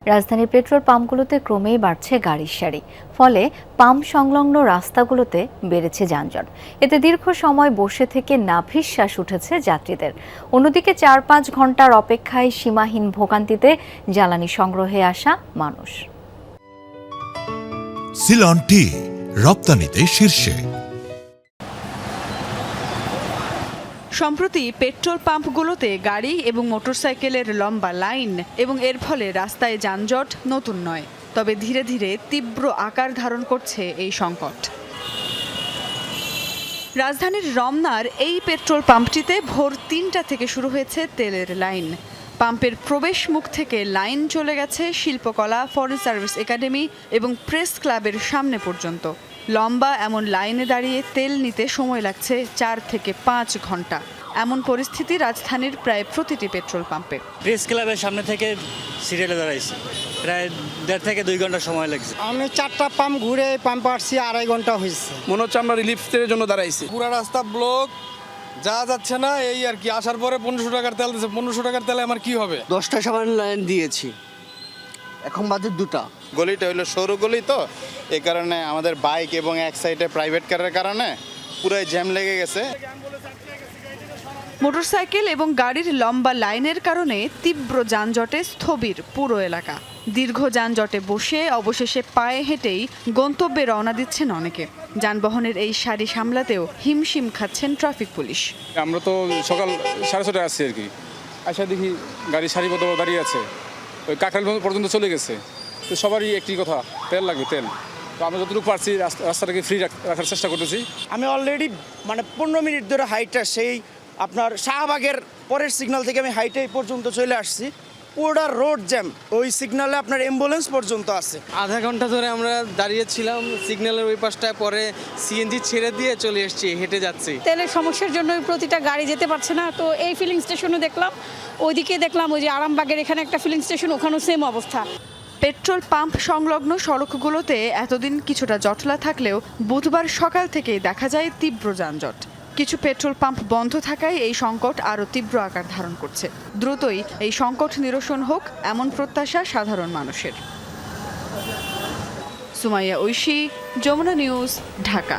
রাজধানীর পেট্রোল পাম্পগুলোতে ক্রমেই বাড়ছে গাড়ির সারি, ফলে পাম্প সংলগ্ন রাস্তাগুলোতে বেড়েছে যানজট। এতে দীর্ঘ সময় বসে থেকে নাভিশ্বাস উঠেছে যাত্রীদের। অন্যদিকে ৪-৫ ঘন্টার অপেক্ষায় সীমাহীন ভোগান্তিতে জ্বালানি সংগ্রহে আসা মানুষ। সিলন টি রপ্তানিতে শীর্ষে। সম্প্রতি পেট্রোল পাম্পগুলোতে গাড়ি এবং মোটরসাইকেলের লম্বা লাইন এবং এর ফলে রাস্তায় যানজট নতুন নয়, তবে ধীরে ধীরে তীব্র আকার ধারণ করছে এই সংকট। রাজধানীর রমনার এই পেট্রোল পাম্পটিতে ভোর ৩টা থেকে শুরু হয়েছে তেলের লাইন। পাম্পের প্রবেশ মুখ থেকে লাইন চলে গেছে শিল্পকলা, ফরেন সার্ভিস একাডেমি এবং প্রেস ক্লাবের সামনে পর্যন্ত। লম্বা এমন লাইনে দাঁড়িয়ে তেল নিতে সময় লাগছে ৪ থেকে ৫ ঘন্টা। এমন পরিস্থিতি রাজধানীর প্রায় প্রতিটি পেট্রোল পাম্পে। প্রেস ক্লাবের সামনে থেকে সিরিয়ালে দাঁড়াইছি, প্রায় ১.৫ থেকে ২ ঘন্টা সময় লাগছে। আমি ৪টা পাম্প ঘুরে পাম্প আসছি, ২.৫ ঘন্টা হয়েছে। মনে হচ্ছে আমরা রিলিফের জন্য দাঁড়াইছি। পুরো রাস্তা ব্লক, যাওয়া যাচ্ছে না। এই আর কি, আসার পরে ১৫০০ টাকার তেল দিচ্ছে। ১৫০০ টাকার তেলে আমার কি হবে? 10টা সাবান লাইন দিয়েছি, এখন বাজে 2টা। গলিটা হলো সরু গলি, তো এই কারণে আমাদের বাইক এবং এক সাইডে প্রাইভেট কারের কারণে পুরো জ্যাম লেগে গেছে। মোটরসাইকেল এবং গাড়ির লম্বা লাইনের কারণে তীব্র যানজটে স্থবির পুরো এলাকা। দীর্ঘ যানজটে বসে অবশেষে পায়ে হেঁটেই গন্তব্যে রওনা দিচ্ছেন অনেকে। যানবাহনের এই সারি সামলাতেও হিমশিম খাচ্ছেন ট্রাফিক পুলিশ। আমরা তো সকাল 6:30টায় আসছি আর কি, আসা দেখি গাড়ি সারিবদ্ধ দাঁড়িয়ে আছে, ওই কাকরাইল পর্যন্ত চলে গেছে। তো সবারই একটি কথা, তেল লাগবে, তেল। তো আমরা যতটুকু পারছি রাস্তাটাকে ফ্রি রাখার চেষ্টা করতেছি। আমি অলরেডি 15 মিনিট ধরে হাইটটা সেই আপনার শাহবাগের পরের সিগন্যাল থেকে আমি হাইটে পর্যন্ত চলে আসছি। পুরোটা রোড জ্যাম, ওই সিগন্যালে আপনার অ্যাম্বুলেন্স পর্যন্ত আছে। আধা ঘন্টা ধরে আমরা দাঁড়িয়েছিলাম সিগন্যালের ওই পাশটায়, পরে সিএনজি ছেড়ে দিয়ে চলে এসেছি, হেঁটে যাচ্ছি। তেলের সমস্যার জন্য প্রতিটা গাড়ি যেতে পারছে না। তো এই ফিলিং স্টেশনে দেখলাম, ওইদিকে দেখলাম ওই যে আরামবাগের এখানে একটা ফিলিং স্টেশন, ওখানেও সেম অবস্থা। পেট্রোল পাম্প সংলগ্ন সড়কগুলোতে এতদিন কিছুটা জটলা থাকলেও বুধবার সকাল থেকেই দেখা যায় তীব্র যানজট। কিছু পেট্রোল পাম্প বন্ধ থাকায় এই সংকট আরও তীব্র আকার ধারণ করছে। দ্রুতই এই সংকট নিরসন হোক, এমন প্রত্যাশা সাধারণ মানুষের। সুমাইয়া ঐশী, যমুনা নিউজ, ঢাকা।